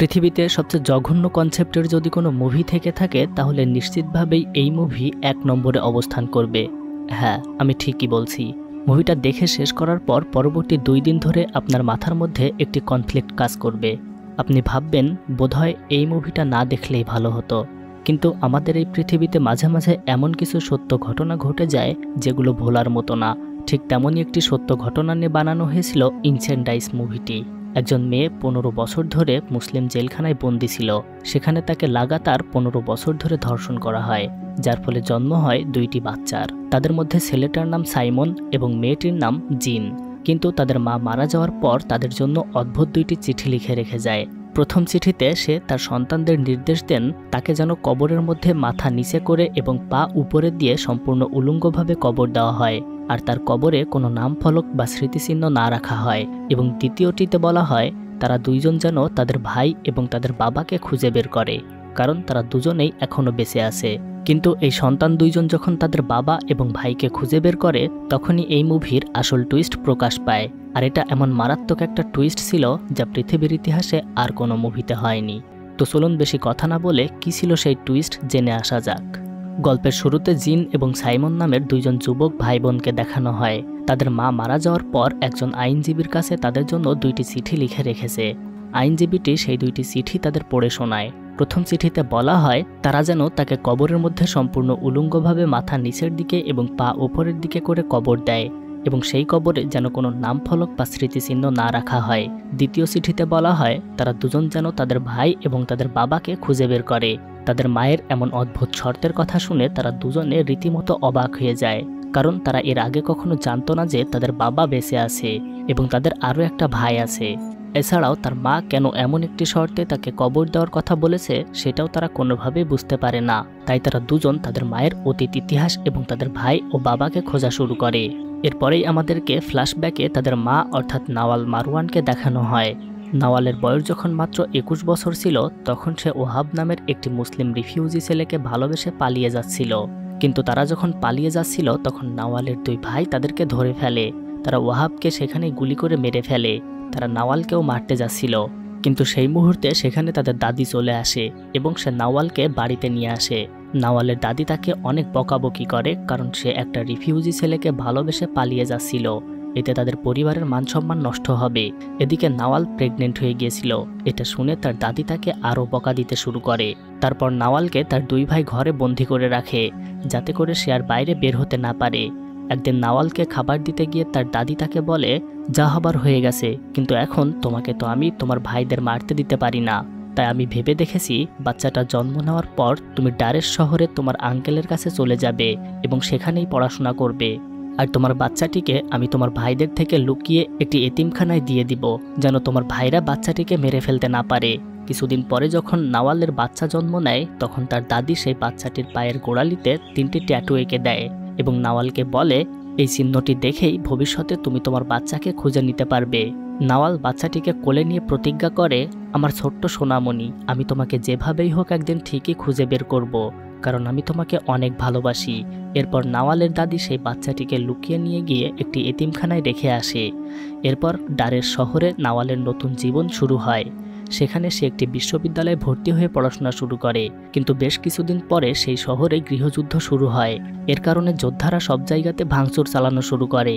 পৃথিবীতে সবচেয়ে জঘন্য কনসেপ্টের যদি কোনো মুভি থেকে থাকে তাহলে নিশ্চিতভাবেই এই মুভি ১ নম্বরে অবস্থান করবে। হ্যাঁ, আমি ঠিকই বলছি। মুভিটা দেখে শেষ করার পর পরবর্তী ২ দিন ধরে আপনার মাথার মধ্যে একটি কনফ্লিক্ট কাজ করবে। আপনি ভাববেন বোধহয় এই মুভিটা না দেখলেই ভালো হতো, কিন্তু আমাদের এই পৃথিবীতে মাঝে মাঝে এমন কিছু সত্য ঘটনা ঘটে যায় যেগুলো ভোলার মতো না। ঠিক তেমনই একটি সত্য ঘটনা নিয়ে বানানো হয়েছিল এনশিয়েন্ট ডাইস মুভিটি। একজন মেয়ে ১৫ বছর ধরে মুসলিম জেলখানায় বন্দী ছিল। সেখানে তাকে লাগাতার ১৫ বছর ধরে ধর্ষণ করা হয়, যার ফলে জন্ম হয় ২টি বাচ্চার। তাদের মধ্যে ছেলেটার নাম সাইমন এবং মেয়েটির নাম জিন। কিন্তু তাদের মা মারা যাওয়ার পর তাদের জন্য অদ্ভুত ২টি চিঠি লিখে রেখে যায়। প্রথম চিঠিতে সে তার সন্তানদের নির্দেশ দেন তাকে যেন কবরের মধ্যে মাথা নিচে করে এবং পা উপরে দিয়ে সম্পূর্ণ উলঙ্গভাবে কবর দেওয়া হয়, আর তার কবরে কোনো নাম ফলক বা স্মৃতিচিহ্ন না রাখা হয়। এবং দ্বিতীয়টিতে বলা হয় তারা দুইজন যেন তাদের ভাই এবং তাদের বাবাকে খুঁজে বের করে, কারণ তারা দুজনেই এখনও বেঁচে আছে। কিন্তু এই সন্তান দুইজন যখন তাদের বাবা এবং ভাইকে খুঁজে বের করে তখনই এই মুভির আসল টুইস্ট প্রকাশ পায়। আর এটা এমন মারাত্মক একটা টুইস্ট ছিল যা পৃথিবীর ইতিহাসে আর কোনো মুভিতে হয়নি। তো চলুন বেশি কথা না বলে কি ছিল সেই টুইস্ট জেনে আসা যাক। গল্পের শুরুতে জিন এবং সাইমন নামের দুইজন যুবক ভাই বোনকে দেখানো হয়। তাদের মা মারা যাওয়ার পর একজন আইনজীবীর কাছে তাদের জন্য ২টি চিঠি লিখে রেখেছে। আইনজীবীটি সেই ২টি চিঠি তাদের পড়ে শোনায়। প্রথম চিঠিতে বলা হয় তারা যেন তাকে কবরের মধ্যে সম্পূর্ণ উলঙ্গভাবে মাথা নিচের দিকে এবং পা উপরের দিকে করে কবর দেয়, এবং সেই কবরে যেন কোনো নাম ফলক বা স্মৃতিচিহ্ন না রাখা হয়। দ্বিতীয় চিঠিতে বলা হয় তারা দুজন যেন তাদের ভাই এবং তাদের বাবাকে খুঁজে বের করে। তাদের মায়ের এমন অদ্ভুত শর্তের কথা শুনে তারা দুজনে রীতিমতো অবাক হয়ে যায়, কারণ তারা এর আগে কখনো জানতো না যে তাদের বাবা বেঁচে আছে এবং তাদের আরও একটা ভাই আছে। এছাড়াও তার মা কেন এমন একটি শর্তে তাকে কবর দেওয়ার কথা বলেছে সেটাও তারা কোনোভাবেই বুঝতে পারে না। তাই তারা দুজন তাদের মায়ের অতীত ইতিহাস এবং তাদের ভাই ও বাবাকে খোঁজা শুরু করে। এরপরেই আমাদেরকে ফ্ল্যাশব্যাকে তাদের মা অর্থাৎ নাওয়াল মারওয়ানকে দেখানো হয়। নাওয়ালের বয়স যখন মাত্র ২১ বছর ছিল তখন সে ওহাব নামের একটি মুসলিম রিফিউজি ছেলেকে ভালোবেসে পালিয়ে যাচ্ছিল। কিন্তু তারা যখন পালিয়ে যাচ্ছিল তখন নাওয়ালের ২ ভাই তাদেরকে ধরে ফেলে। তারা ওহাবকে সেখানেই গুলি করে মেরে ফেলে। তারা নাওয়ালকেও মারতে যাচ্ছিল, কিন্তু সেই মুহূর্তে সেখানে তাদের দাদি চলে আসে এবং সে নাওয়ালকে বাড়িতে নিয়ে আসে। নাওয়ালের দাদি তাকে অনেক বকাবকি করে, কারণ সে একটা রিফিউজি ছেলেকে ভালোবেসে পালিয়ে যাচ্ছিল। এতে তাদের পরিবারের মানসম্মান নষ্ট হবে। এদিকে নাওয়াল প্রেগনেন্ট হয়ে গিয়েছিল। এটা শুনে তার দাদি তাকে আরও বকা দিতে শুরু করে। তারপর নাওয়ালকে তার ২ ভাই ঘরে বন্দি করে রাখে, যাতে করে সে আর বাইরে বের হতে না পারে। একদিন নাওয়ালকে খাবার দিতে গিয়ে তার দাদি তাকে বলে, যা হবার হয়ে গেছে, কিন্তু এখন তোমাকে তো আমি তোমার ভাইদের মারতে দিতে পারি না। তাই আমি ভেবে দেখেছি বাচ্চাটা জন্ম নেওয়ার পর তুমি ডারেস শহরে তোমার আঙ্কেলের কাছে চলে যাবে এবং সেখানেই পড়াশোনা করবে। আর তোমার বাচ্চাটিকে আমি তোমার ভাইদের থেকে লুকিয়ে একটি এতিমখানায় দিয়ে দিব, যেন তোমার ভাইরা বাচ্চাটিকে মেরে ফেলতে না পারে। কিছুদিন পরে যখন নাওয়ালের বাচ্চা জন্ম নেয় তখন তার দাদি সেই বাচ্চাটির পায়ের গোড়ালিতে ৩টি ট্যাটু এঁকে দেয় এবং নাওয়ালকে বলে, এই চিহ্নটি দেখেই ভবিষ্যতে তুমি তোমার বাচ্চাকে খুঁজে নিতে পারবে। নাওয়াল বাচ্চাটিকে কোলে নিয়ে প্রতিজ্ঞা করে, আমার ছোট্ট সোনামণি, আমি তোমাকে যেভাবেই হোক একদিন ঠিকই খুঁজে বের করব, কারণ আমি তোমাকে অনেক ভালোবাসি। এরপর নাওয়ালের দাদি সেই বাচ্চাটিকে লুকিয়ে নিয়ে গিয়ে একটি এতিমখানায় রেখে আসে। এরপর ডারের শহরে নাওয়ালের নতুন জীবন শুরু হয়। সেখানে সে একটি বিশ্ববিদ্যালয়ে ভর্তি হয়ে পড়াশোনা শুরু করে, কিন্তু বেশ কিছুদিন পরে সেই শহরে গৃহযুদ্ধ শুরু হয়। এর কারণে যোদ্ধারা সব জায়গাতে ভাঙচুর চালানো শুরু করে।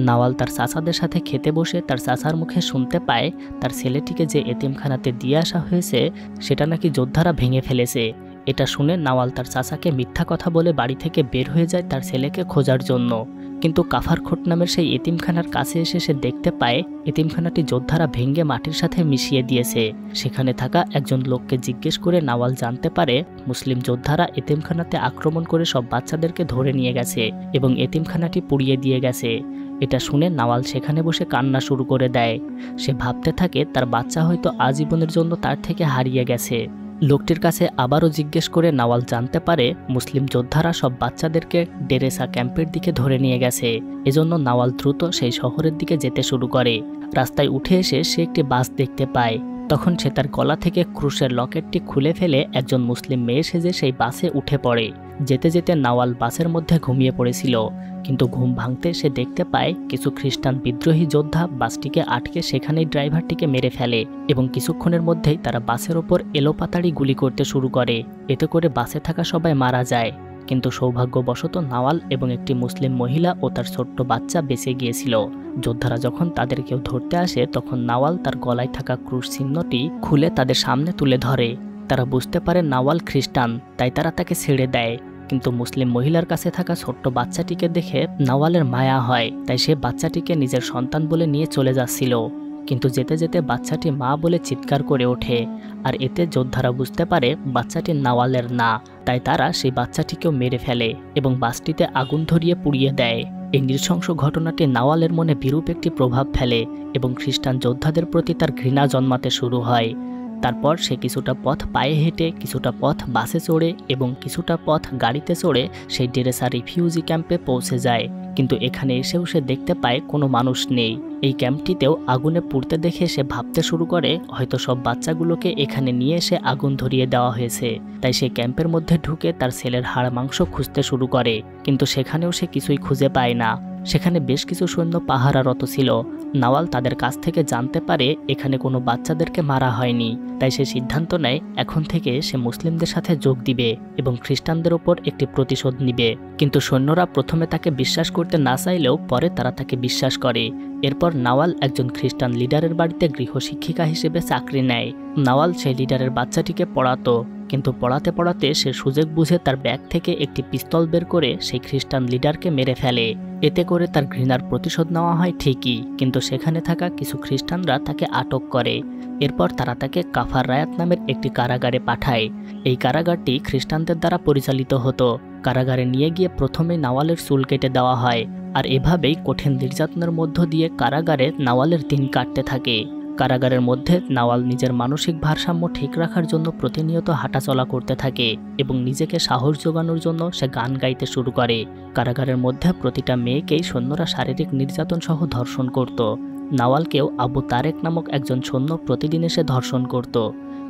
নাওয়াল তার চাচাদের সাথে খেতে বসে তার চাচার মুখে শুনতে পায় তার ছেলেটিকে যে এতিমখানাতে দিয়ে আসা হয়েছে সেটা নাকি যোদ্ধারা ভেঙে ফেলেছে। এটা শুনে নাওয়াল তার চাচাকে মিথ্যা কথা বলে বাড়ি থেকে বের হয়ে যায় তার ছেলেকে খোঁজার জন্য। কিন্তু কাফারখোট নামের সেই এতিমখানার কাছে এসে সে দেখতে পায় এতিমখানাটি যোদ্ধারা ভেঙে মাটির সাথে মিশিয়ে দিয়েছে। সেখানে থাকা একজন লোককে জিজ্ঞেস করে নাওয়াল জানতে পারে মুসলিম যোদ্ধারা এতিমখানাতে আক্রমণ করে সব বাচ্চাদেরকে ধরে নিয়ে গেছে এবং এতিমখানাটি পুড়িয়ে দিয়ে গেছে। এটা শুনে নাওয়াল সেখানে বসে কান্না শুরু করে দেয়। সে ভাবতে থাকে তার বাচ্চা হয়তো আজীবনের জন্য তার থেকে হারিয়ে গেছে। লোকটির কাছে আবারও জিজ্ঞেস করে নাওয়াল জানতে পারে মুসলিম যোদ্ধারা সব বাচ্চাদেরকে ডেরেসা ক্যাম্পের দিকে ধরে নিয়ে গেছে। এজন্য নাওয়াল দ্রুত সেই শহরের দিকে যেতে শুরু করে। রাস্তায় উঠে এসে সে একটি বাস দেখতে পায়। তখন সে তার গলা থেকে ক্রুশের লকেটটি খুলে ফেলে একজন মুসলিম মেয়ে সেজে সেই বাসে উঠে পড়ে। যেতে যেতে নাওয়াল বাসের মধ্যে ঘুমিয়ে পড়েছিল, কিন্তু ঘুম ভাঙতে সে দেখতে পায় কিছু খ্রিস্টান বিদ্রোহী যোদ্ধা বাসটিকে আটকে সেখানেই ড্রাইভারটিকে মেরে ফেলে এবং কিছুক্ষণের মধ্যেই তারা বাসের ওপর এলোপাতাড়ি গুলি করতে শুরু করে। এতে করে বাসে থাকা সবাই মারা যায়, কিন্তু সৌভাগ্যবশত নাওয়াল এবং একটি মুসলিম মহিলা ও তার ছোট্ট বাচ্চা বেঁচে গিয়েছিল। যোদ্ধারা যখন তাদের কেউ ধরতে আসে তখন নাওয়াল তার গলায় থাকা ক্রুশ চিহ্নটি খুলে তাদের সামনে তুলে ধরে। তারা বুঝতে পারে নাওয়াল খ্রিস্টান, তাই তারা তাকে ছেড়ে দেয়। কিন্তু মুসলিম মহিলার কাছে থাকা ছোট্ট বাচ্চাটিকে দেখে নাওয়ালের মায়া হয়, তাই সে বাচ্চাটিকে নিজের সন্তান বলে নিয়ে চলে যাচ্ছিল। কিন্তু যেতে যেতে বাচ্চাটি মা বলে চিৎকার করে ওঠে, আর এতে যোদ্ধারা বুঝতে পারে বাচ্চাটি নাওয়ালের না, তাই তারা সেই বাচ্চাটিকেও মেরে ফেলে এবং বাসটিতে আগুন ধরিয়ে পুড়িয়ে দেয়। এই নৃশংস ঘটনাটি নাওয়ালের মনে বিরূপ একটি প্রভাব ফেলে এবং খ্রিস্টান যোদ্ধাদের প্রতি তার ঘৃণা জন্মাতে শুরু হয়। তারপর সে কিছুটা পথ পায়ে হেঁটে, কিছুটা পথ বাসে চড়ে এবং কিছুটা পথ গাড়িতে চড়ে সেই ডেরেসা রিফিউজি ক্যাম্পে পৌঁছে যায়। কিন্তু এখানে এসেও সে দেখতে পায় কোনো মানুষ নেই। এই ক্যাম্পটিতেও আগুনে পুড়তে দেখে সে ভাবতে শুরু করে হয়তো সব বাচ্চাগুলোকে এখানে নিয়ে এসে আগুন ধরিয়ে দেওয়া হয়েছে। তাই সে ক্যাম্পের মধ্যে ঢুকে তার ছেলের হাড় মাংস খুঁজতে শুরু করে, কিন্তু সেখানেও সে কিছুই খুঁজে পায় না। সেখানে বেশ কিছু সৈন্য পাহারারত ছিল। নাওয়াল তাদের কাছ থেকে জানতে পারে এখানে কোনো বাচ্চাদেরকে মারা হয়নি, তাই সে সিদ্ধান্ত নেয় এখন থেকে সে মুসলিমদের সাথে যোগ দিবে এবং খ্রিস্টানদের ওপর একটি প্রতিশোধ নিবে। কিন্তু সৈন্যরা প্রথমে তাকে বিশ্বাস করতে না চাইলেও পরে তারা তাকে বিশ্বাস করে। এরপর নাওয়াল একজন খ্রিস্টান লিডারের বাড়িতে গৃহশিক্ষিকা হিসেবে চাকরি নেয়। নাওয়াল সেই লিডারের বাচ্চাটিকে পড়াতো, কিন্তু পড়াতে পড়াতে সে সুযোগ বুঝে তার ব্যাগ থেকে একটি পিস্তল বের করে সেই খ্রিস্টান লিডারকে মেরে ফেলে। এতে করে তার ঘৃণার প্রতিশোধ নেওয়া হয় ঠিকই, কিন্তু সেখানে থাকা কিছু খ্রিস্টানরা তাকে আটক করে। এরপর তারা তাকে কাফার রায়াত নামের একটি কারাগারে পাঠায়। এই কারাগারটি খ্রিস্টানদের দ্বারা পরিচালিত হতো। কারাগারে নিয়ে গিয়ে প্রথমে নাওয়ালের চুল কেটে দেওয়া হয়, আর এভাবেই কঠিন নির্যাতনের মধ্য দিয়ে কারাগারে নাওয়ালের দিন কাটতে থাকে। কারাগারের মধ্যে নাওয়াল নিজের মানসিক ভারসাম্য ঠিক রাখার জন্য প্রতিনিয়ত হাঁটাচলা করতে থাকে এবং নিজেকে সাহস যোগানোর জন্য সে গান গাইতে শুরু করে। কারাগারের মধ্যে প্রতিটা মেয়েকেই সৈন্যরা শারীরিক নির্যাতন সহ ধর্ষণ করত। নাওয়ালকেও আবু তারেক নামক একজন সৈন্য প্রতিদিন এসে ধর্ষণ করত,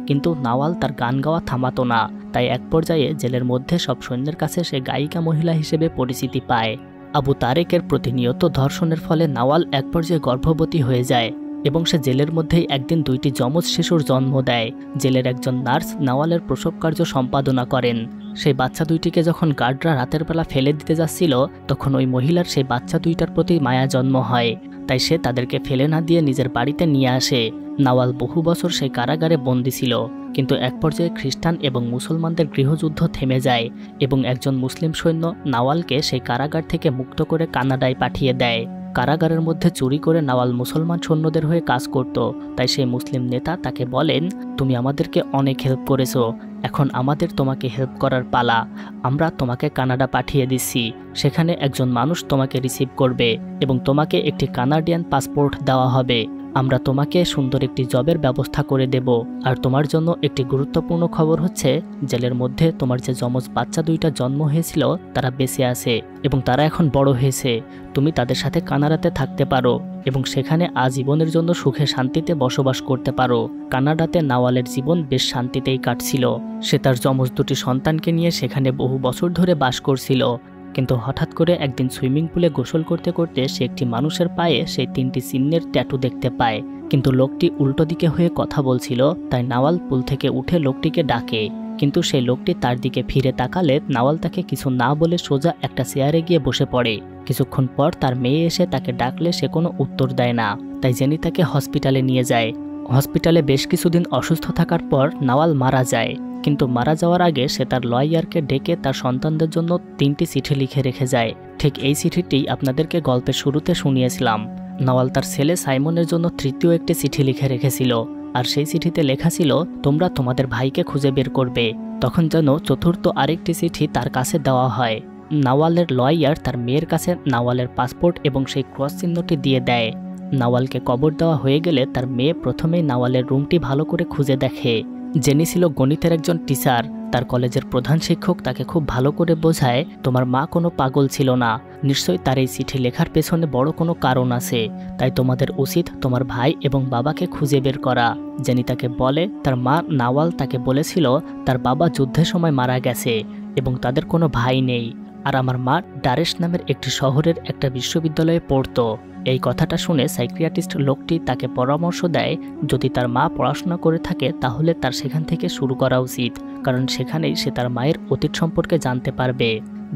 কিন্তু নাওয়াল তার গান গাওয়া থামাতো না। তাই এক পর্যায়ে জেলের মধ্যে সব সৈন্যের কাছে সে গায়িকা মহিলা হিসেবে পরিচিতি পায়। আবু তারেকের প্রতিনিয়ত ধর্ষণের ফলে নাওয়াল এক পর্যায়ে গর্ভবতী হয়ে যায় এবং সে জেলের মধ্যেই একদিন 2টি যমজ শিশুর জন্ম দেয়। জেলের একজন নার্স নাওয়ালের প্রসব কার্য সম্পাদনা করেন। সেই বাচ্চা দুইটিকে যখন গার্ডরা রাতের বেলা ফেলে দিতে যাচ্ছিল, তখন ওই মহিলার সেই বাচ্চা দুইটার প্রতি মায়া জন্ম হয়, তাই সে তাদেরকে ফেলে না দিয়ে নিজের বাড়িতে নিয়ে আসে। নাওয়াল বহু বছর সেই কারাগারে বন্দী ছিল, কিন্তু এক পর্যায়ে খ্রিস্টান এবং মুসলমানদের গৃহযুদ্ধ থেমে যায় এবং একজন মুসলিম সৈন্য নাওয়ালকে সেই কারাগার থেকে মুক্ত করে কানাডায় পাঠিয়ে দেয়। কারাগারের মধ্যে চুরি করে নাওয়াল মুসলমান সৈন্যদের হয়ে কাজ করত, তাই সেই মুসলিম নেতা তাকে বলেন, তুমি আমাদেরকে অনেক হেল্প করেছো, এখন আমাদের তোমাকে হেল্প করার পালা। আমরা তোমাকে কানাডা পাঠিয়ে দিচ্ছি, সেখানে একজন মানুষ তোমাকে রিসিভ করবে এবং তোমাকে একটি কানাডিয়ান পাসপোর্ট দেওয়া হবে। আমরা তোমাকে সুন্দর একটি জবের ব্যবস্থা করে দেব। আর তোমার জন্য একটি গুরুত্বপূর্ণ খবর হচ্ছে, জেলের মধ্যে তোমার যে যমজ বাচ্চা দুইটা জন্ম হয়েছিল তারা বেঁচে আছে এবং তারা এখন বড় হয়েছে। তুমি তাদের সাথে কানাডাতে থাকতে পারো এবং সেখানে আজীবনের জন্য সুখে শান্তিতে বসবাস করতে পারো। কানাডাতে নাওয়ালের জীবন বেশ শান্তিতেই কাটছিল। সে তার যমজ দুটি সন্তানকে নিয়ে সেখানে বহু বছর ধরে বাস করছিল। কিন্তু হঠাৎ করে একদিন সুইমিং পুলে গোসল করতে করতে সে একটি মানুষের পায়ে সেই 3টি চিহ্নের ট্যাটু দেখতে পায়, কিন্তু লোকটি উল্টো দিকে হয়ে কথা বলছিল। তাই নাওয়াল পুল থেকে উঠে লোকটিকে ডাকে, কিন্তু সেই লোকটি তার দিকে ফিরে তাকালে নাওয়াল তাকে কিছু না বলে সোজা একটা চেয়ারে গিয়ে বসে পড়ে। কিছুক্ষণ পর তার মেয়ে এসে তাকে ডাকলে সে কোনো উত্তর দেয় না, তাই জেনি তাকে হসপিটালে নিয়ে যায়। হসপিটালে বেশ কিছুদিন অসুস্থ থাকার পর নাওয়াল মারা যায়, কিন্তু মারা যাওয়ার আগে সে তার লয়ারকে ডেকে তার সন্তানদের জন্য 3টি চিঠি লিখে রেখে যায়। ঠিক এই চিঠিটি আপনাদেরকে গল্পের শুরুতে শুনিয়েছিলাম। নাওয়াল তার ছেলে সাইমনের জন্য 3য় একটি চিঠি লিখে রেখেছিল, আর সেই চিঠিতে লেখা ছিল, তোমরা তোমাদের ভাইকে খুঁজে বের করবে। তখন যেন 4র্থ আরেকটি চিঠি তার কাছে দেওয়া হয়। নাওয়ালের লয়ার তার মেয়ের কাছে নাওয়ালের পাসপোর্ট এবং সেই ক্রস চিহ্নটি দিয়ে দেয়। নাওয়ালকে কবর দেওয়া হয়ে গেলে তার মেয়ে প্রথমেই নাওয়ালের রুমটি ভালো করে খুঁজে দেখে। জেনি ছিল গণিতের একজন টিচার। তার কলেজের প্রধান শিক্ষক তাকে খুব ভালো করে বোঝায়, তোমার মা কোনো পাগল ছিল না, নিশ্চয়ই তার এই চিঠি লেখার পেছনে বড় কোনো কারণ আছে, তাই তোমাদের উচিত তোমার ভাই এবং বাবাকে খুঁজে বের করা। জেনি তাকে বলে তার মা নাওয়াল তাকে বলেছিল তার বাবা যুদ্ধের সময় মারা গেছে এবং তাদের কোনো ভাই নেই। আর আমার মা ডারেস নামের একটি শহরের একটা বিশ্ববিদ্যালয়ে পড়তো। এই কথাটা শুনে সাইকিয়াট্রিস্ট লোকটি তাকে পরামর্শ দেয়, যদি তার মা পড়াশোনা করে থাকে তাহলে তার সেখান থেকে শুরু করা উচিত, কারণ সেখানেই সে তার মায়ের অতীত সম্পর্কে জানতে পারবে।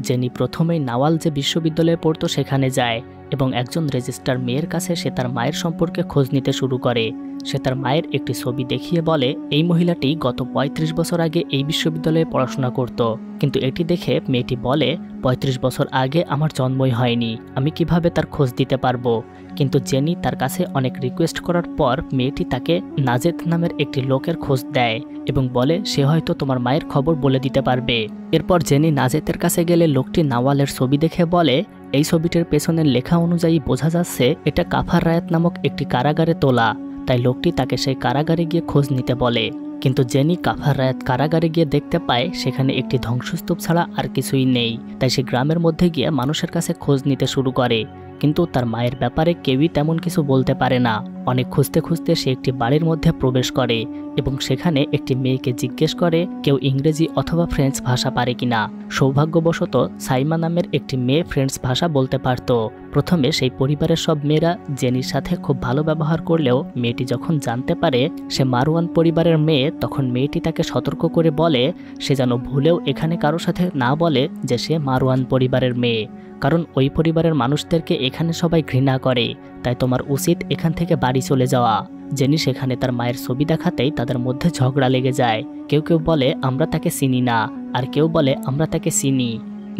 জেনি প্রথমেই নাওয়াল যে বিশ্ববিদ্যালয়ে পড়তো সেখানে যায় এবং একজন রেজিস্ট্রার মেয়ের কাছে সে তার মায়ের সম্পর্কে খোঁজ নিতে শুরু করে। সে তার মায়ের একটি ছবি দেখিয়ে বলে, এই মহিলাটি গত ৩৫ বছর আগে এই বিশ্ববিদ্যালয়ে পড়াশোনা করত। কিন্তু এটি দেখে মেয়েটি বলে, ৩৫ বছর আগে আমার জন্মই হয়নি, আমি কিভাবে তার খোঁজ দিতে পারবো। কিন্তু জেনি তার কাছে অনেক রিকোয়েস্ট করার পর মেয়েটি তাকে নাজেত নামের একটি লোকের খোঁজ দেয় এবং বলে সে হয়তো তোমার মায়ের খবর বলে দিতে পারবে। এরপর জেনি নাজেতের কাছে গেলে লোকটি নাওয়ালের ছবি দেখে বলে, এই ছবিটির পেছনের লেখা অনুযায়ী বোঝা যাচ্ছে এটা কাফার রায়াত নামক একটি কারাগারে তোলা। তাই লোকটি তাকে সেই কারাগারে গিয়ে খোঁজ নিতে বলে। কিন্তু জেনি কাফার রায়াত কারাগারে গিয়ে দেখতে পায় সেখানে একটি ধ্বংসস্তূপ ছাড়া আর কিছুই নেই। তাই সে গ্রামের মধ্যে গিয়ে মানুষের কাছে খোঁজ নিতে শুরু করে, কিন্তু তার মায়ের ব্যাপারে কেউই তেমন কিছু বলতে পারে না। অনেক খুঁজতে খুঁজতে সে একটি বাড়ির মধ্যে প্রবেশ করে এবং সেখানে একটি মেয়েকে জিজ্ঞেস করে কেউ ইংরেজি অথবা ফ্রেঞ্চ ভাষা পারে কিনা। সৌভাগ্যবশত সাইমা নামের একটি মেয়ে ফ্রেঞ্চ ভাষা বলতে পারত। প্রথমে সেই পরিবারের সব মেয়েরা জেনির সাথে খুব ভালো ব্যবহার করলেও মেয়েটি যখন জানতে পারে সে মারওয়ান পরিবারের মেয়ে, তখন মেয়েটি তাকে সতর্ক করে বলে সে যেন ভুলেও এখানে কারো সাথে না বলে যে সে মারওয়ান পরিবারের মেয়ে, কারণ ওই পরিবারের মানুষদেরকে এখানে সবাই ঘৃণা করে। তাই তোমার উচিত এখান থেকে বাড়ি চলে যাওয়া। জেনি সেখানে তার মায়ের ছবি দেখাতেই তাদের মধ্যে ঝগড়া লেগে যায়। কেউ কেউ বলে আমরা তাকে চিনি না, আর কেউ বলে আমরা তাকে চিনি।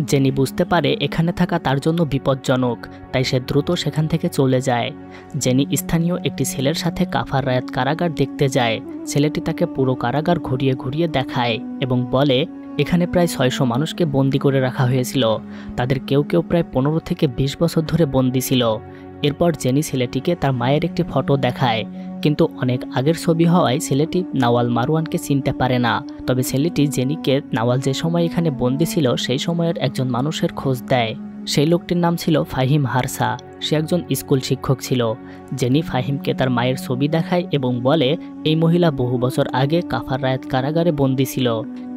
জেনি বুঝতে পারে এখানে থাকা তার জন্য বিপজ্জনক, তাই সে দ্রুত সেখান থেকে চলে যায়। জেনি স্থানীয় একটি ছেলের সাথে কাফার রায়াত কারাগার দেখতে যায়। ছেলেটি তাকে পুরো কারাগার ঘুরিয়ে ঘুরিয়ে দেখায় এবং বলে এখানে প্রায় ৬০০ মানুষকে বন্দি করে রাখা হয়েছিল। তাদের কেউ কেউ প্রায় ১৫ থেকে ২০ বছর ধরে বন্দি ছিল। এরপর জেনি ছেলেটিকে তার মায়ের একটি ফটো দেখায়, কিন্তু অনেক আগের ছবি হওয়ায় ছেলেটি নাওয়াল মারওয়ানকে চিনতে পারে না। তবে ছেলেটি জেনিকে নাওয়াল যে সময় এখানে বন্দি ছিল সেই সময়ের একজন মানুষের খোঁজ দেয়। সেই লোকটির নাম ছিল ফাহিম হারসা। সে একজন স্কুল শিক্ষক ছিল। জেনি ফাহিমকে তার মায়ের ছবি দেখায় এবং বলে এই মহিলা বহু বছর আগে কাফার রায়াত কারাগারে বন্দি ছিল।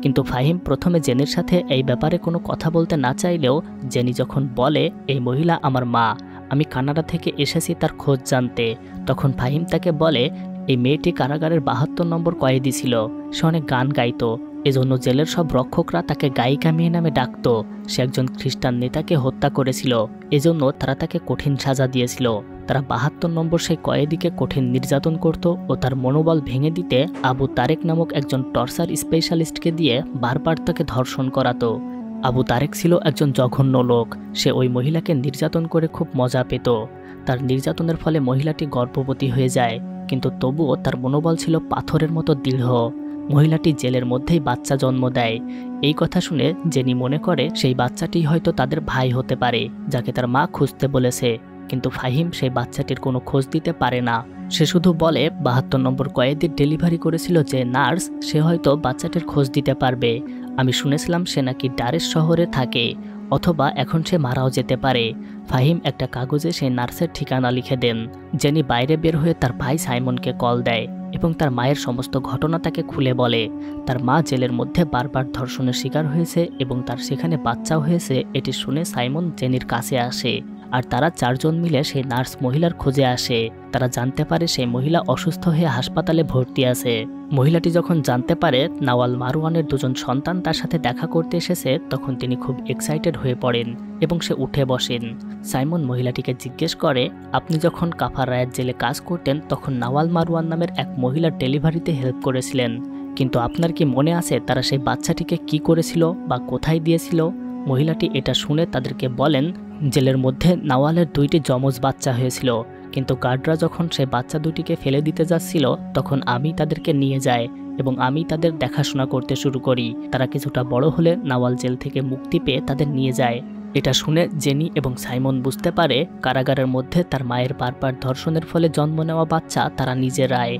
কিন্তু ফাহিম প্রথমে জেনির সাথে এই ব্যাপারে কোনো কথা বলতে না চাইলেও জেনি যখন বলে এই মহিলা আমার মা, আমি কানাডা থেকে এসেছি তার খোঁজ জানতে, তখন ফাহিম তাকে বলে এই মেয়েটি কারাগারের ৭২ নম্বর কয়েদি ছিল। সে অনেক গান গাইতো, এজন্য জেলের সব রক্ষকরা তাকে গায়িকা মেয়ে নামে ডাকত। সে একজন খ্রিস্টান নেতাকে হত্যা করেছিল, এজন্য তারা তাকে কঠিন সাজা দিয়েছিল। তারা ৭২ নম্বর সেই কয়েদিকে কঠিন নির্যাতন করত ও তার মনোবল ভেঙে দিতে আবু তারেক নামক একজন টর্চার স্পেশালিস্টকে দিয়ে বারবার তাকে ধর্ষণ করাতো। আবু তারেক ছিল একজন জঘন্য লোক। সে ওই মহিলাকে নির্যাতন করে খুব মজা পেত। তার নির্যাতনের ফলে মহিলাটি গর্ভবতী হয়ে যায়, কিন্তু তবুও তার মনোবল ছিল পাথরের মতো দৃঢ়। মহিলাটি জেলের মধ্যেই বাচ্চা জন্ম দেয়। এই কথা শুনে জেনি মনে করে সেই বাচ্চাটি হয়তো তাদের ভাই হতে পারে, যাকে তার মা খুঁজতে বলেছে। কিন্তু ফাহিম সেই বাচ্চাটির কোনো খোঁজ দিতে পারে না। সে শুধু বলে ৭২ নম্বর কয়েদির ডেলিভারি করেছিল যে নার্স, সে হয়তো বাচ্চাটির খোঁজ দিতে পারবে। আমি শুনেছিলাম সে নাকি ডারেস শহরে থাকে, অথবা এখন সে মারাও যেতে পারে। ফাহিম একটা কাগজে সেই নার্সের ঠিকানা লিখে দেন। জেনি বাইরে বের হয়ে তার ভাই সাইমনকে কল দেয় এবং তার মায়ের সমস্ত ঘটনা তাকে খুলে বলে। তার মা জেলের মধ্যে বারবার ধর্ষণের শিকার হয়েছে এবং তার সেখানে বাচ্চাও হয়েছে। এটি শুনে সাইমন জেনির কাছে আসে, আর তারা ৪ জন মিলে সেই নার্স মহিলার খোঁজে আসে। তারা জানতে পারে সেই মহিলা অসুস্থ হয়ে হাসপাতালে ভর্তি আছে। মহিলাটি যখন জানতে পারে নাওয়াল মারওয়ানের ২ জন সন্তান তার সাথে দেখা করতে এসেছে, তখন তিনি খুব এক্সাইটেড হয়ে পড়েন এবং সে উঠে বসেন। সাইমন মহিলাটিকে জিজ্ঞেস করে আপনি যখন কাফার রায়াত জেলে কাজ করতেন তখন নাওয়াল মারওয়ান নামের এক মহিলার ডেলিভারিতে হেল্প করেছিলেন, কিন্তু আপনার কি মনে আছে তারা সেই বাচ্চাটিকে কি করেছিল বা কোথায় দিয়েছিল? মহিলাটি এটা শুনে তাদেরকে বলেন জেলের মধ্যে নাওয়ালের ২টি যমজ বাচ্চা হয়েছিল, কিন্তু গার্ডরা যখন সেই বাচ্চা দুটিকে ফেলে দিতে যাচ্ছিল তখন আমি তাদেরকে নিয়ে যাই এবং আমি তাদের দেখাশোনা করতে শুরু করি। তারা কিছুটা বড় হলে নাওয়াল জেল থেকে মুক্তি পেয়ে তাদের নিয়ে যায়। এটা শুনে জেনি এবং সাইমন বুঝতে পারে কারাগারের মধ্যে তার মায়ের বারবার ধর্ষণের ফলে জন্ম নেওয়া বাচ্চা তারা নিজেরাই।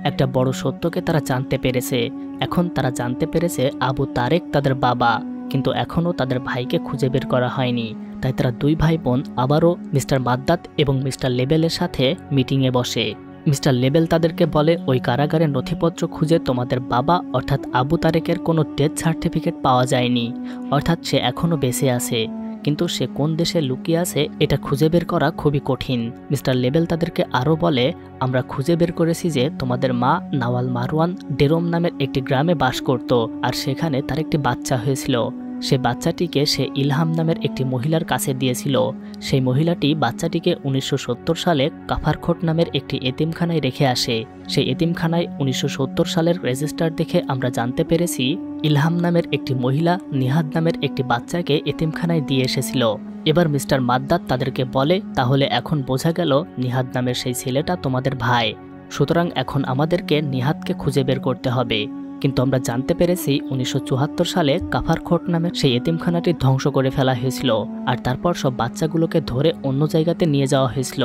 একটা বড় সত্যকে তারা জানতে পেরেছে। এখন তারা জানতে পেরেছে আবু তারেক তাদের বাবা, কিন্তু এখনও তাদের ভাইকে খুঁজে বের করা হয়নি। তাই তারা ২ ভাই বোন আবারও মিস্টার মাদ্দাত এবং মিস্টার লেবেলের সাথে মিটিংয়ে বসে। মিস্টার লেবেল তাদেরকে বলে ওই কারাগারের নথিপত্র খুঁজে তোমাদের বাবা অর্থাৎ আবু তারেকের কোনো ডেথ সার্টিফিকেট পাওয়া যায়নি, অর্থাৎ সে এখনও বেঁচে আছে, কিন্তু সে কোন দেশে লুকিয়ে আছে এটা খুঁজে বের করা খুবই কঠিন। মিস্টার লেবেল তাদেরকে আরও বলে আমরা খুঁজে বের করেছি যে তোমাদের মা নাওয়াল মারওয়ান ডেরোম নামের একটি গ্রামে বাস করত, আর সেখানে তার একটি বাচ্চা হয়েছিল। সে বাচ্চাটিকে সে ইলহাম নামের একটি মহিলার কাছে দিয়েছিল। সেই মহিলাটি বাচ্চাটিকে 1970 সালে কাফারখোট নামের একটি এতিমখানায় রেখে আসে। সেই এতিমখানায় 1970 সালের রেজিস্টার দেখে আমরা জানতে পেরেছি ইলহাম নামের একটি মহিলা নিহাদ নামের একটি বাচ্চাকে এতিমখানায় দিয়ে এসেছিল। এবার মিস্টার মাদ্দাদ তাদেরকে বলে তাহলে এখন বোঝা গেল নিহাদ নামের সেই ছেলেটা তোমাদের ভাই, সুতরাং এখন আমাদেরকে নিহাদকে খুঁজে বের করতে হবে। কিন্তু আমরা জানতে পেরেছি 1974 সালে কাফারখোট নামের সেই এতিমখানাটি ধ্বংস করে ফেলা হয়েছিল, আর তারপর সব বাচ্চাগুলোকে ধরে অন্য জায়গাতে নিয়ে যাওয়া হয়েছিল।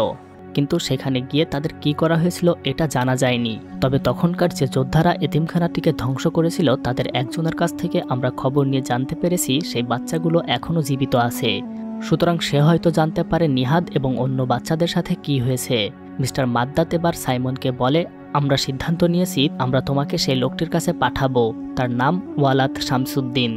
কিন্তু সেখানে গিয়ে তাদের কি করা হয়েছিল এটা জানা যায়নি। তবে তখনকার যে যোদ্ধারা এতিমখানাটিকে ধ্বংস করেছিল তাদের একজনের কাছ থেকে আমরা খবর নিয়ে জানতে পেরেছি সেই বাচ্চাগুলো এখনও জীবিত আছে। সুতরাং সে হয়তো জানতে পারে নিহাদ এবং অন্য বাচ্চাদের সাথে কি হয়েছে। মিস্টার মাদ্দাত এবার সাইমনকে বলে আমরা সিদ্ধান্ত নিয়েছি আমরা তোমাকে সেই লোকটির কাছে পাঠাবো, তার নাম ওয়ালাদ শামসুদ্দিন।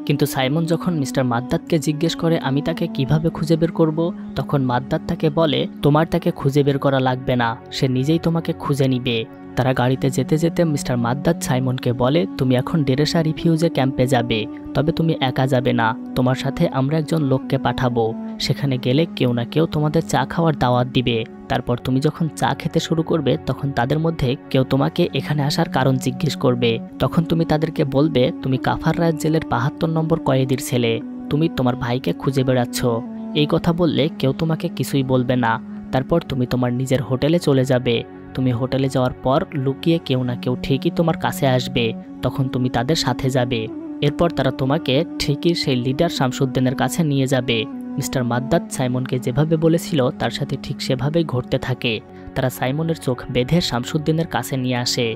কিন্তু সাইমন যখন মিস্টার মাদ্দাতকে জিজ্ঞেস করে আমি তাকে কিভাবে খুঁজে বের করব, তখন মাদ্দাত তাকে বলে তোমার তাকে খুঁজে বের করা লাগবে না, সে নিজেই তোমাকে খুঁজে নিবে। তারা গাড়িতে যেতে যেতে মিস্টার মাদ্দাত সাইমনকে বলে তুমি এখন ডেরেসা রিফিউজে ক্যাম্পে যাবে, তবে তুমি একা যাবে না, তোমার সাথে আমরা একজন লোককে পাঠাবো। সেখানে গেলে কেউ না কেউ তোমাদের চা খাওয়ার দাওয়াত দিবে। তারপর তুমি যখন চা খেতে শুরু করবে তখন তাদের মধ্যে কেউ তোমাকে এখানে আসার কারণ জিজ্ঞেস করবে। তখন তুমি তাদেরকে বলবে তুমি কাফার রাত জেলের 72 নম্বর কয়েদির ছেলে, তুমি তোমার ভাইকে খুঁজে বেড়াচ্ছ। এই কথা বললে কেউ তোমাকে কিছুই বলবে না। তারপর তুমি তোমার নিজের হোটেলে চলে যাবে। তুমি হোটেলে যাওয়ার পর লুকিয়ে কেউ না কেউ ঠিকই তোমার কাছে আসবে, তখন তুমি তাদের সাথে যাবে। এরপর তারা তোমাকে ঠিকই সেই লিডার শামসুদ্দিনের কাছে নিয়ে যাবে। মিস্টার মাদ্দাত সাইমনকে যেভাবে বলেছিল তার সাথে ঠিক সেভাবেই ঘটতে থাকে। তারা সাইমনের চোখ বেঁধে শামসুদ্দিনের কাছে নিয়ে আসে।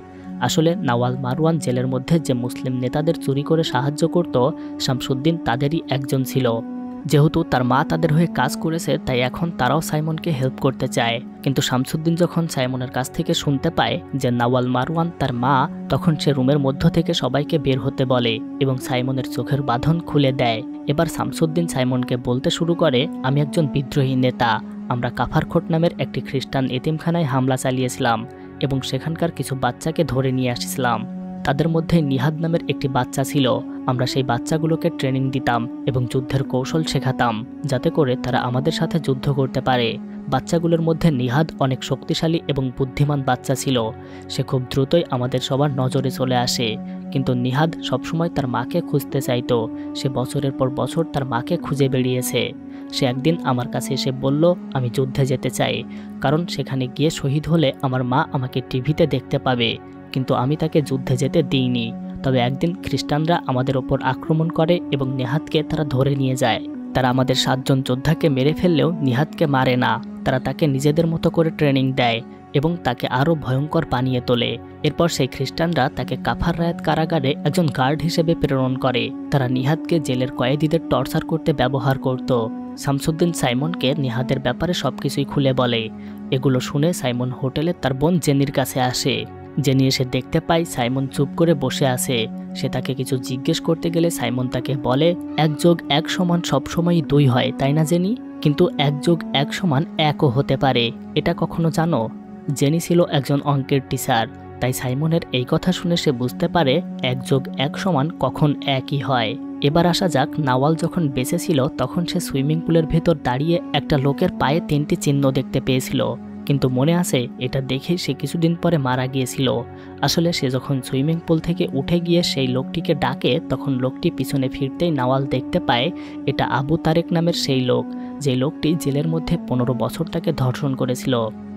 আসলে নাওয়াল মারওয়ান জেলের মধ্যে যে মুসলিম নেতাদের চুরি করে সাহায্য করত, শামসুদ্দিন তাদেরই একজন ছিল। যেহেতু তার মা তাদের হয়ে কাজ করেছে তাই এখন তারাও সাইমনকে হেল্প করতে চায়। কিন্তু শামসুদ্দিন যখন সাইমনের কাছ থেকে শুনতে পায় যে নাওয়াল মারওয়ান তার মা, তখন সে রুমের মধ্য থেকে সবাইকে বের হতে বলে এবং সাইমনের চোখের বাঁধন খুলে দেয়। এবার শামসুদ্দিন সাইমনকে বলতে শুরু করে আমি একজন বিদ্রোহী নেতা, আমরা কাফারখোট নামের একটি খ্রিস্টান এতিমখানায় হামলা চালিয়েছিলাম এবং সেখানকার কিছু বাচ্চাকে ধরে নিয়ে আসছিলাম। তাদের মধ্যে নিহাদ নামের একটি বাচ্চা ছিল। আমরা সেই বাচ্চাগুলোকে ট্রেনিং দিতাম এবং যুদ্ধের কৌশল শেখাতাম যাতে করে তারা আমাদের সাথে যুদ্ধ করতে পারে। বাচ্চাগুলোর মধ্যে নিহাদ অনেক শক্তিশালী এবং বুদ্ধিমান বাচ্চা ছিল। সে খুব দ্রুতই আমাদের সবার নজরে চলে আসে। কিন্তু নিহাদ সবসময় তার মাকে খুঁজতে চাইতো। সে বছরের পর বছর তার মাকে খুঁজে বেরিয়েছে। সে একদিন আমার কাছে এসে বলল আমি যুদ্ধে যেতে চাই, কারণ সেখানে গিয়ে শহীদ হলে আমার মা আমাকে টিভিতে দেখতে পাবে। কিন্তু আমি তাকে যুদ্ধে যেতে দিইনি। তবে একদিন খ্রিস্টানরা আমাদের ওপর আক্রমণ করে এবং নিহাদকে তারা ধরে নিয়ে যায়। তারা আমাদের 7 জন যোদ্ধাকে মেরে ফেললেও নিহাদকে মারে না। তারা তাকে নিজেদের মতো করে ট্রেনিং দেয় এবং তাকে আরও ভয়ঙ্কর বানিয়ে তোলে। এরপর সেই খ্রিস্টানরা তাকে কাফার রায়াত কারাগারে একজন গার্ড হিসেবে প্রেরণ করে। তারা নিহাদকে জেলের কয়েদিদের টর্চার করতে ব্যবহার করত। শামসুদ্দিন সাইমনকে নিহাদের ব্যাপারে সবকিছুই খুলে বলে। এগুলো শুনে সাইমন হোটেলে তার বোন জেনির কাছে আসে। জেনি এসে দেখতে পায় সাইমন চুপ করে বসে আছে। সে তাকে কিছু জিজ্ঞেস করতে গেলে সাইমন তাকে বলে 1+1 = সবসময়ই 2 হয়, তাই না জেনি? কিন্তু 1+1 = 1ও হতে পারে, এটা কখনো জানো? জেনি ছিল একজন অঙ্কের টিচার, তাই সাইমনের এই কথা শুনে সে বুঝতে পারে 1+1 কখন 1ই হয়। এবার আসা যাক, নাওয়াল যখন বেঁচে ছিল তখন সে সুইমিং পুলের ভেতর দাঁড়িয়ে একটা লোকের পায়ে 3টি চিহ্ন দেখতে পেয়েছিল। কিন্তু মনে আছে এটা দেখে সে কিছুদিন পরে মারা গিয়েছিল। আসলে সে যখন সুইমিং পুল থেকে উঠে গিয়ে সেই লোকটিকে ডাকে তখন লোকটি পিছনে ফিরতেই নাওয়াল দেখতে পায় এটা আবু তারেক নামের সেই লোক, যে লোকটি জেলের মধ্যে 15 বছর তাকে ধর্ষণ করেছিল।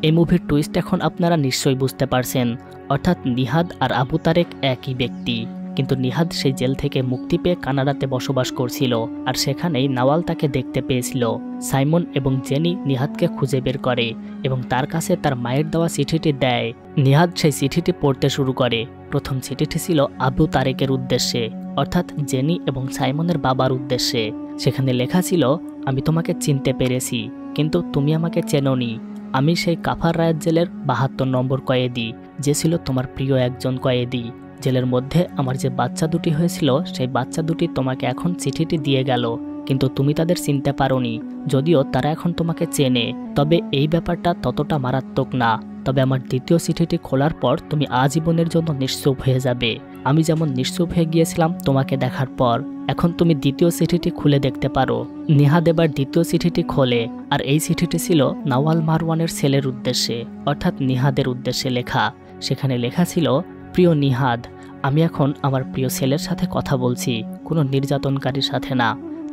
এই মুভির টুইস্ট এখন আপনারা নিশ্চয়ই বুঝতে পারছেন, অর্থাৎ নিহাদ আর আবু তারেক একই ব্যক্তি। কিন্তু নিহাদ সেই জেল থেকে মুক্তি পেয়ে কানাডাতে বসবাস করছিল, আর সেখানেই নাওয়াল তাকে দেখতে পেয়েছিল। সাইমন এবং জেনি নিহাদকে খুঁজে বের করে এবং তার কাছে তার মায়ের দেওয়া চিঠিটি দেয়। নিহাদ সেই চিঠিটি পড়তে শুরু করে। প্রথম চিঠিটি ছিল আবু তারেকের উদ্দেশ্যে, অর্থাৎ জেনি এবং সাইমনের বাবার উদ্দেশ্যে। সেখানে লেখা ছিল আমি তোমাকে চিনতে পেরেছি, কিন্তু তুমি আমাকে চেনোনি। আমি সেই কাফার রায়াত জেলের 72 নম্বর কয়েদি, যে ছিল তোমার প্রিয় একজন কয়েদি। জেলের মধ্যে আমার যে বাচ্চা দুটি হয়েছিল, সেই বাচ্চা দুটি তোমাকে এখন চিঠিটি দিয়ে গেল, কিন্তু তুমি তাদের চিনতে পারোনি, যদিও তারা এখন তোমাকে চেনে। তবে এই ব্যাপারটা ততটা মারাত্মক না। তবে আমার দ্বিতীয় চিঠিটি খোলার পর তুমি আজীবনের জন্য নিশ্চুপ হয়ে যাবে। আমি যেমন নিশ্চুপ হয়ে গিয়েছিলাম তোমাকে দেখার পর, এখন তুমি দ্বিতীয় চিঠিটি খুলে দেখতে পারো। নিহাদ এবার দ্বিতীয় চিঠিটি খোলে, আর এই চিঠিটি ছিল নাওয়াল মারওয়ানের ছেলের উদ্দেশ্যে, অর্থাৎ নিহাদের উদ্দেশ্যে লেখা। সেখানে লেখা ছিল, প্রিয় নিহাদ, আমি এখন আমার প্রিয় ছেলের সাথে কথা বলছি, কোনো নির্যাতনকারীর সাথে না।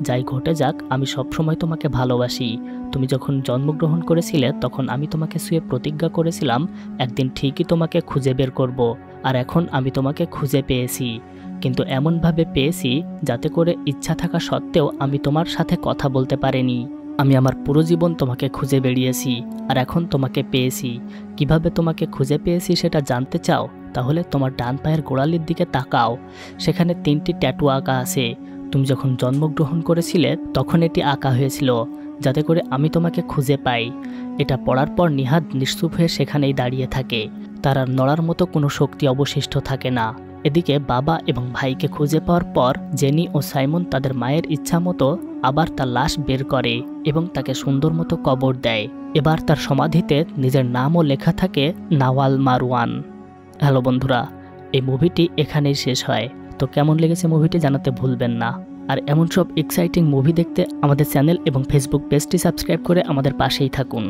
যাই ঘটে যাক, আমি সবসময় তোমাকে ভালোবাসি। তুমি যখন জন্মগ্রহণ করেছিলে তখন আমি তোমাকে শুয়ে প্রতিজ্ঞা করেছিলাম একদিন ঠিকই তোমাকে খুঁজে বের করব, আর এখন আমি তোমাকে খুঁজে পেয়েছি। কিন্তু এমনভাবে পেয়েছি যাতে করে ইচ্ছা থাকা সত্ত্বেও আমি তোমার সাথে কথা বলতে পারিনি। আমি আমার পুরো জীবন তোমাকে খুঁজে বেরিয়েছি, আর এখন তোমাকে পেয়েছি। কিভাবে তোমাকে খুঁজে পেয়েছি সেটা জানতে চাও? তাহলে তোমার ডান পায়ের গোড়ালির দিকে তাকাও, সেখানে 3টি ট্যাটু আঁকা আছে। তুমি যখন জন্মগ্রহণ করেছিলে তখন এটি আঁকা হয়েছিল যাতে করে আমি তোমাকে খুঁজে পাই। এটা পড়ার পর নিহাদ নিশ্চুপ হয়ে সেখানেই দাঁড়িয়ে থাকে, তার আর নড়ার মতো কোনো শক্তি অবশিষ্ট থাকে না। এদিকে বাবা এবং ভাইকে খুঁজে পাওয়ার পর জেনি ও সাইমন তাদের মায়ের ইচ্ছা মতো আবার তার লাশ বের করে এবং তাকে সুন্দর মতো কবর দেয়। এবার তার সমাধিতে নিজের নামও লেখা থাকে, নাওয়াল মারওয়ান। হ্যালো বন্ধুরা, এই মুভিটি এখানেই শেষ হয়। তো কেমন লেগেছে মুভিটি জানাতে ভুলবেন না। আর এমন সব এক্সাইটিং মুভি দেখতে আমাদের চ্যানেল এবং ফেসবুক পেজটি সাবস্ক্রাইব করে আমাদের পাশেই থাকুন।